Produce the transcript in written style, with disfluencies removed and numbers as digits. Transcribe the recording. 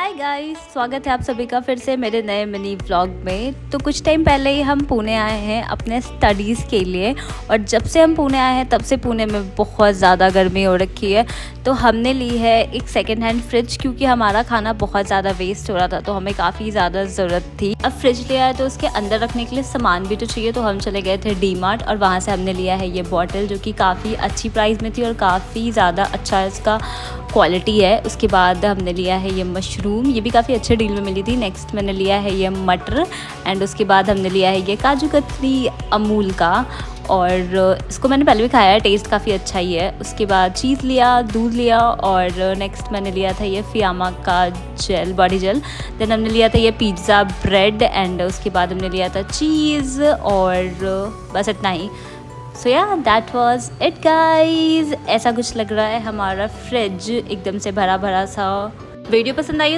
Hi guys, स्वागत है आप सभी का फिर से मेरे नए मिनी व्लॉग में। तो कुछ टाइम पहले ही हम पुणे आए हैं अपने स्टडीज़ के लिए, और जब से हम पुणे आए हैं तब से पुणे में बहुत ज़्यादा गर्मी हो रखी है। तो हमने ली है एक सेकंड हैंड फ्रिज, क्योंकि हमारा खाना बहुत ज़्यादा वेस्ट हो रहा था, तो हमें काफ़ी ज़्यादा ज़रूरत थी। अब फ्रिज लिया है तो उसके अंदर रखने के लिए सामान भी तो चाहिए, तो हम चले गए थे डीमार्ट और वहाँ से हमने लिया है ये बॉटल, जो कि काफ़ी अच्छी प्राइस में थी और काफ़ी ज़्यादा अच्छा इसका क्वालिटी है। उसके बाद हमने लिया है ये मशरूम, ये भी काफ़ी अच्छे डील में मिली थी। नेक्स्ट मैंने लिया है ये मटर, एंड उसके बाद हमने लिया है ये काजू कतली अमूल का, और इसको मैंने पहले भी खाया है, टेस्ट काफ़ी अच्छा ही है। उसके बाद चीज़ लिया, दूध लिया, और नेक्स्ट मैंने लिया था ये फियामा का जेल, बॉडी जेल। देन हमने लिया था ये पिज़्ज़ा ब्रेड, एंड उसके बाद हमने लिया था चीज़, और बस इतना ही। सो या दैट वॉज इट गाइज। ऐसा कुछ लग रहा है हमारा फ्रिज, एकदम से भरा भरा सा। वीडियो पसंद आई हो तो